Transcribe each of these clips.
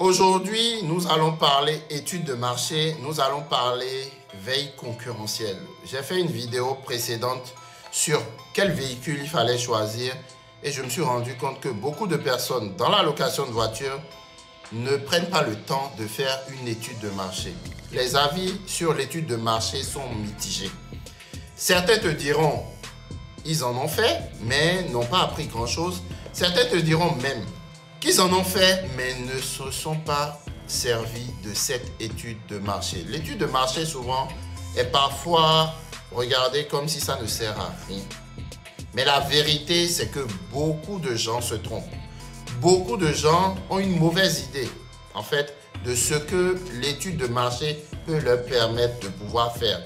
Aujourd'hui, nous allons parler études de marché, nous allons parler veille concurrentielle. J'ai fait une vidéo précédente sur quel véhicule il fallait choisir et je me suis rendu compte que beaucoup de personnes dans la location de voitures ne prennent pas le temps de faire une étude de marché. Les avis sur l'étude de marché sont mitigés. Certains te diront ils en ont fait mais n'ont pas appris grand-chose. Certains te diront même qu'ils en ont fait, mais ne se sont pas servis de cette étude de marché. L'étude de marché, souvent, est parfois regardée comme si ça ne sert à rien. Mais la vérité, c'est que beaucoup de gens se trompent. Beaucoup de gens ont une mauvaise idée, en fait, de ce que l'étude de marché peut leur permettre de pouvoir faire.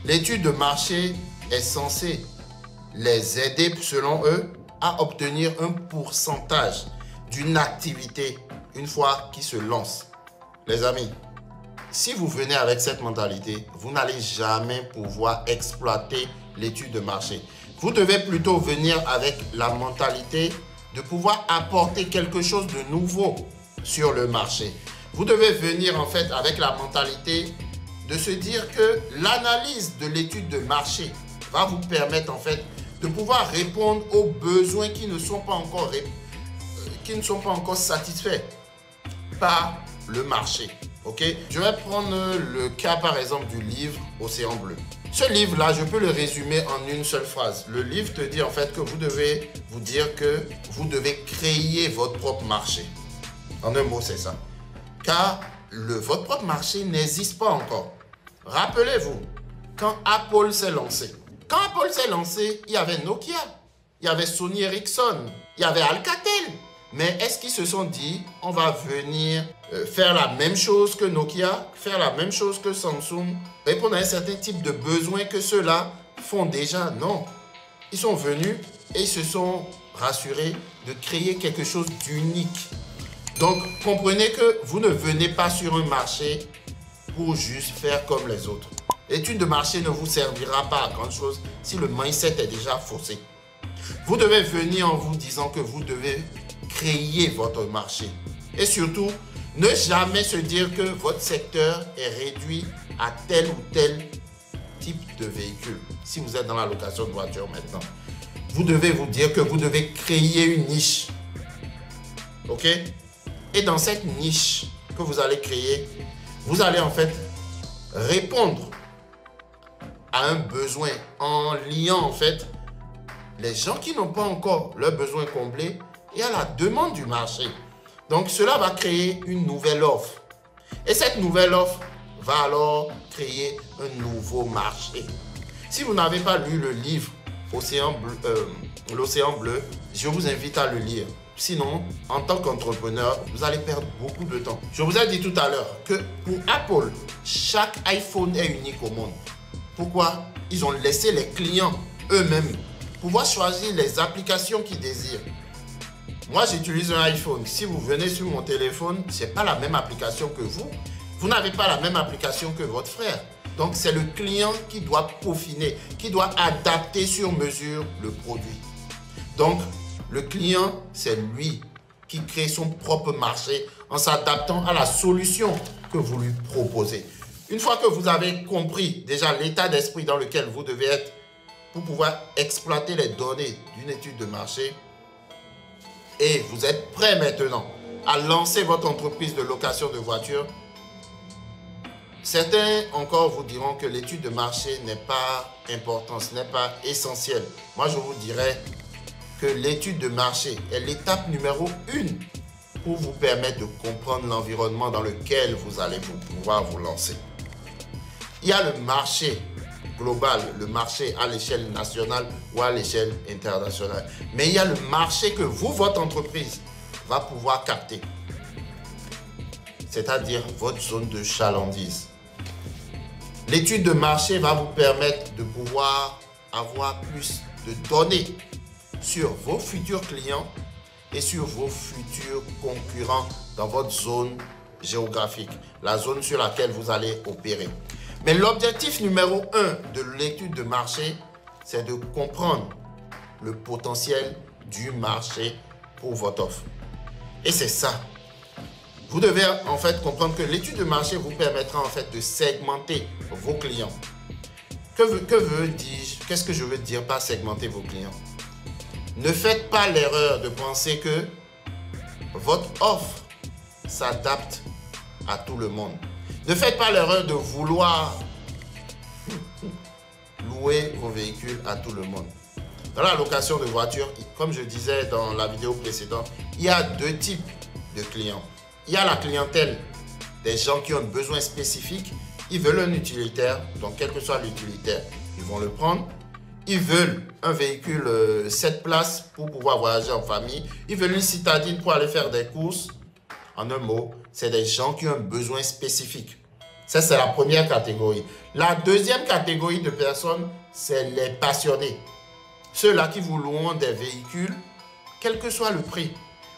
L'étude de marché est censée les aider, selon eux, à obtenir un pourcentage d'une activité une fois qu'ils se lancent. Les amis, si vous venez avec cette mentalité, vous n'allez jamais pouvoir exploiter l'étude de marché. Vous devez plutôt venir avec la mentalité de pouvoir apporter quelque chose de nouveau sur le marché. Vous devez venir en fait avec la mentalité de se dire que l'analyse de l'étude de marché va vous permettre en fait de pouvoir répondre aux besoins qui ne sont pas encore satisfaits par le marché. Ok, je vais prendre le cas par exemple du livre Océan Bleu. Ce livre-là, je peux le résumer en une seule phrase. Le livre te dit en fait que vous devez vous dire que vous devez créer votre propre marché. En un mot, c'est ça. Car votre propre marché n'existe pas encore. Rappelez-vous, quand Apple s'est lancé, il y avait Nokia, il y avait Sony Ericsson, il y avait Alcatel. Mais est-ce qu'ils se sont dit, on va venir faire la même chose que Nokia, faire la même chose que Samsung, répondre à un certain type de besoin que ceux-là font déjà? Non. Ils sont venus et ils se sont rassurés de créer quelque chose d'unique. Donc, comprenez que vous ne venez pas sur un marché pour juste faire comme les autres. L'étude de marché ne vous servira pas à grand chose si le mindset est déjà faussé. Vous devez venir en vous disant que vous devez créer votre marché. Et surtout, ne jamais se dire que votre secteur est réduit à tel ou tel type de véhicule. Si vous êtes dans la location de voiture maintenant, vous devez vous dire que vous devez créer une niche. Ok? Et dans cette niche que vous allez créer, vous allez en fait répondre à un besoin en liant en fait les gens qui n'ont pas encore leurs besoins comblés et à la demande du marché. Donc cela va créer une nouvelle offre. Et cette nouvelle offre va alors créer un nouveau marché. Si vous n'avez pas lu le livre L'Océan Bleu, je vous invite à le lire. Sinon, en tant qu'entrepreneur, vous allez perdre beaucoup de temps. Je vous ai dit tout à l'heure que pour Apple, chaque iPhone est unique au monde. Pourquoi? Ils ont laissé les clients eux-mêmes pouvoir choisir les applications qu'ils désirent. Moi, j'utilise un iPhone. Si vous venez sur mon téléphone, ce n'est pas la même application que vous. Vous n'avez pas la même application que votre frère. Donc, c'est le client qui doit peaufiner, qui doit adapter sur mesure le produit. Donc, le client, c'est lui qui crée son propre marché en s'adaptant à la solution que vous lui proposez. Une fois que vous avez compris déjà l'état d'esprit dans lequel vous devez être pour pouvoir exploiter les données d'une étude de marché, et vous êtes prêt maintenant à lancer votre entreprise de location de voitures, certains encore vous diront que l'étude de marché n'est pas importante, ce n'est pas essentiel. Moi, je vous dirais que l'étude de marché est l'étape numéro 1 pour vous permettre de comprendre l'environnement dans lequel vous allez pouvoir vous lancer. Il y a le marché global, le marché à l'échelle nationale ou à l'échelle internationale. Mais il y a le marché que vous, votre entreprise, va pouvoir capter. C'est-à-dire votre zone de chalandise. L'étude de marché va vous permettre de pouvoir avoir plus de données sur vos futurs clients et sur vos futurs concurrents dans votre zone géographique, la zone sur laquelle vous allez opérer. Mais l'objectif numéro 1 de l'étude de marché, c'est de comprendre le potentiel du marché pour votre offre. Et c'est ça Vous devez en fait comprendre que l'étude de marché vous permettra en fait de segmenter vos clients. Qu'est-ce que je veux dire par segmenter vos clients? Ne faites pas l'erreur de penser que votre offre s'adapte à tout le monde. Ne faites pas l'erreur de vouloir louer vos véhicules à tout le monde. Dans la location de voitures, comme je disais dans la vidéo précédente, il y a deux types de clients. Il y a la clientèle des gens qui ont un besoin spécifique. Ils veulent un utilitaire, donc quel que soit l'utilitaire, ils vont le prendre. Ils veulent un véhicule 7 places pour pouvoir voyager en famille. Ils veulent une citadine pour aller faire des courses. En un mot, c'est des gens qui ont un besoin spécifique. Ça, c'est la première catégorie. La deuxième catégorie de personnes, c'est les passionnés. Ceux-là qui vous louent des véhicules, quel que soit le prix.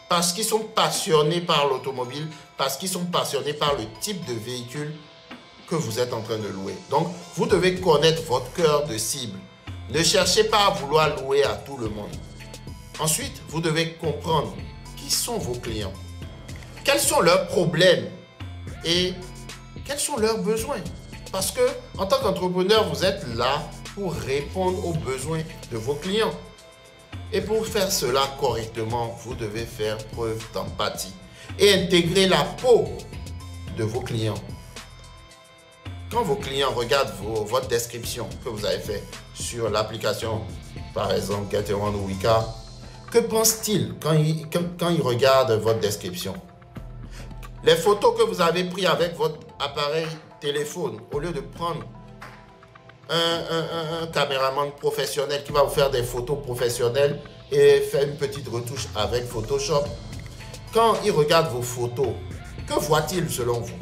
Parce qu'ils sont passionnés par l'automobile, parce qu'ils sont passionnés par le type de véhicule que vous êtes en train de louer. Donc, vous devez connaître votre cœur de cible. Ne cherchez pas à vouloir louer à tout le monde. Ensuite, vous devez comprendre qui sont vos clients. Quels sont leurs problèmes et quels sont leurs besoins. Parce que, en tant qu'entrepreneur, vous êtes là pour répondre aux besoins de vos clients. Et pour faire cela correctement, vous devez faire preuve d'empathie et intégrer la peau de vos clients. Quand vos clients regardent votre description que vous avez fait sur l'application, par exemple GetOne ou Wika, que pensent-ils quand ils regardent votre description? Les photos que vous avez prises avec votre appareil téléphone, au lieu de prendre un caméraman professionnel qui va vous faire des photos professionnelles et faire une petite retouche avec Photoshop, quand ils regardent vos photos, que voient-ils selon vous?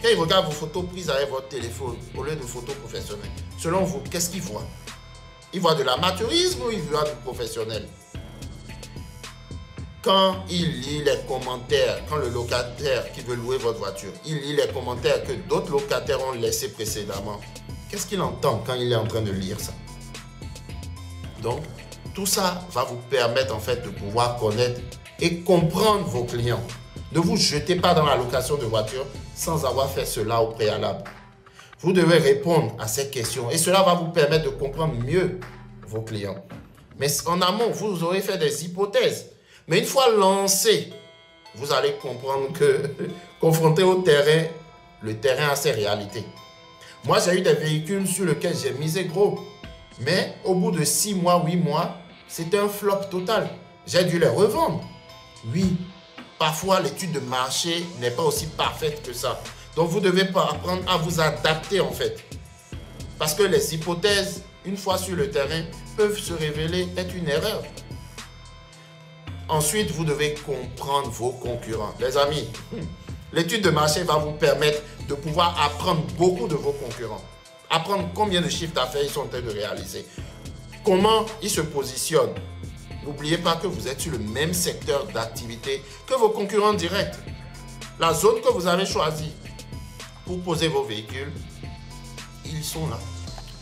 Quand ils regardent vos photos prises avec votre téléphone au lieu de photos professionnelles, selon vous, qu'est-ce qu'ils voient? Ils voient de l'amateurisme ou ils voient du professionnel? Quand il lit les commentaires, quand le locataire qui veut louer votre voiture, il lit les commentaires que d'autres locataires ont laissés précédemment, qu'est-ce qu'il entend quand il est en train de lire ça? Donc, tout ça va vous permettre en fait de pouvoir connaître et comprendre vos clients. Ne vous jetez pas dans la location de voiture sans avoir fait cela au préalable. Vous devez répondre à ces questions et cela va vous permettre de comprendre mieux vos clients. Mais en amont, vous aurez fait des hypothèses. Mais une fois lancé, vous allez comprendre que, confronté au terrain, le terrain a ses réalités. Moi, j'ai eu des véhicules sur lesquels j'ai misé gros. Mais au bout de 6 mois, 8 mois, c'était un flop total. J'ai dû les revendre. Oui, parfois l'étude de marché n'est pas aussi parfaite que ça. Donc, vous devez apprendre à vous adapter en fait. Parce que les hypothèses, une fois sur le terrain, peuvent se révéler être une erreur. Ensuite, vous devez comprendre vos concurrents. Les amis, l'étude de marché va vous permettre de pouvoir apprendre beaucoup de vos concurrents. Apprendre combien de chiffres d'affaires ils sont en train de réaliser. Comment ils se positionnent. N'oubliez pas que vous êtes sur le même secteur d'activité que vos concurrents directs. La zone que vous avez choisie pour poser vos véhicules, ils sont là.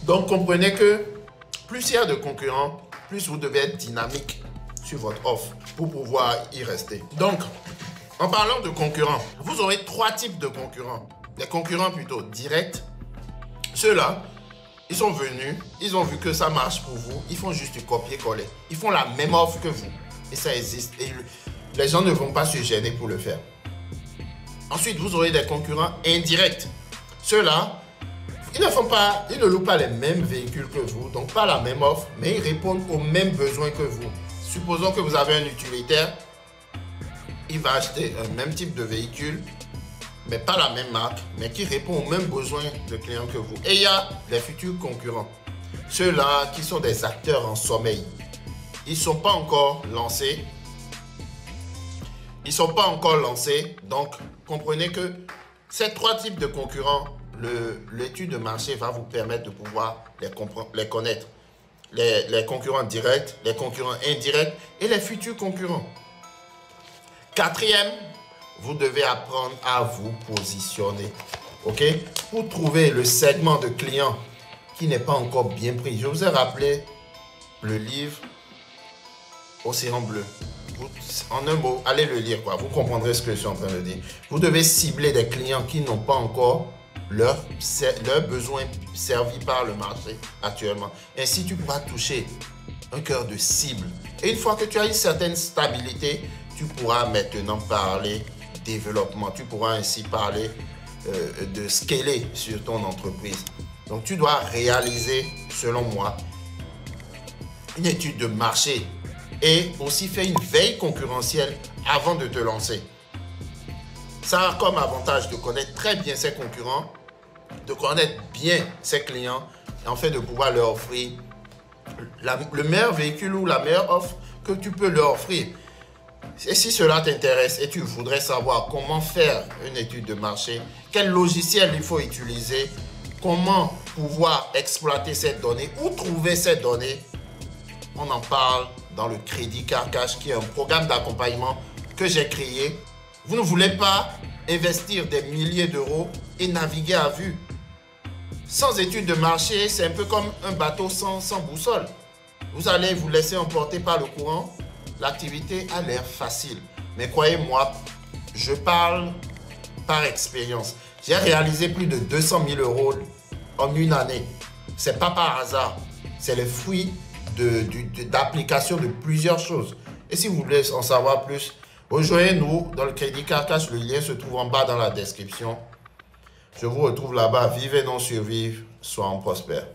Donc, comprenez que plus il y a de concurrents, plus vous devez être dynamique sur votre offre pour pouvoir y rester. Donc, en parlant de concurrents, vous aurez 3 types de concurrents. Des concurrents plutôt directs. Ceux-là, ils sont venus, ils ont vu que ça marche pour vous, ils font juste du copier-coller. Ils font la même offre que vous. Et ça existe. Et les gens ne vont pas se gêner pour le faire. Ensuite, vous aurez des concurrents indirects. Ceux-là, ils ne louent pas les mêmes véhicules que vous, donc pas la même offre, mais ils répondent aux mêmes besoins que vous. Supposons que vous avez un utilitaire, il va acheter un même type de véhicule, mais pas la même marque, mais qui répond aux mêmes besoins de clients que vous. Et il y a les futurs concurrents, ceux-là qui sont des acteurs en sommeil. Ils ne sont pas encore lancés. Donc comprenez que ces 3 types de concurrents, l'étude de marché va vous permettre de pouvoir les connaître. Les concurrents directs, les concurrents indirects et les futurs concurrents. 4e, vous devez apprendre à vous positionner. OK? Pour trouver le segment de clients qui n'est pas encore bien pris. Je vous ai rappelé le livre Océan Bleu. En un mot, allez le lire, quoi. Vous comprendrez ce que je suis en train de dire. Vous devez cibler des clients qui n'ont pas encore leurs besoins servis par le marché actuellement. Ainsi, tu pourras toucher un cœur de cible. Et une fois que tu as une certaine stabilité, tu pourras maintenant parler développement. Tu pourras ainsi parler de scaler sur ton entreprise. Donc, tu dois réaliser, selon moi, une étude de marché et aussi faire une veille concurrentielle avant de te lancer. Ça a comme avantage de connaître très bien ses concurrents, de connaître bien ses clients et en fait de pouvoir leur offrir le meilleur véhicule ou la meilleure offre que tu peux leur offrir. Et si cela t'intéresse et tu voudrais savoir comment faire une étude de marché, quel logiciel il faut utiliser, comment pouvoir exploiter cette donnée, où trouver cette donnée, on en parle dans le Crédit Car Cash qui est un programme d'accompagnement que j'ai créé. Vous ne voulez pas investir des milliers d'euros et naviguer à vue. Sans étude de marché, c'est un peu comme un bateau sans boussole. Vous allez vous laisser emporter par le courant. L'activité a l'air facile. Mais croyez-moi, je parle par expérience. J'ai réalisé plus de 200 000 euros en une année. Ce n'est pas par hasard. C'est le fruit d'application de plusieurs choses. Et si vous voulez en savoir plus, rejoignez-nous dans le Crédit Car Cash. Le lien se trouve en bas dans la description. Je vous retrouve là-bas. Vivez, non survivre. Soyons prospères.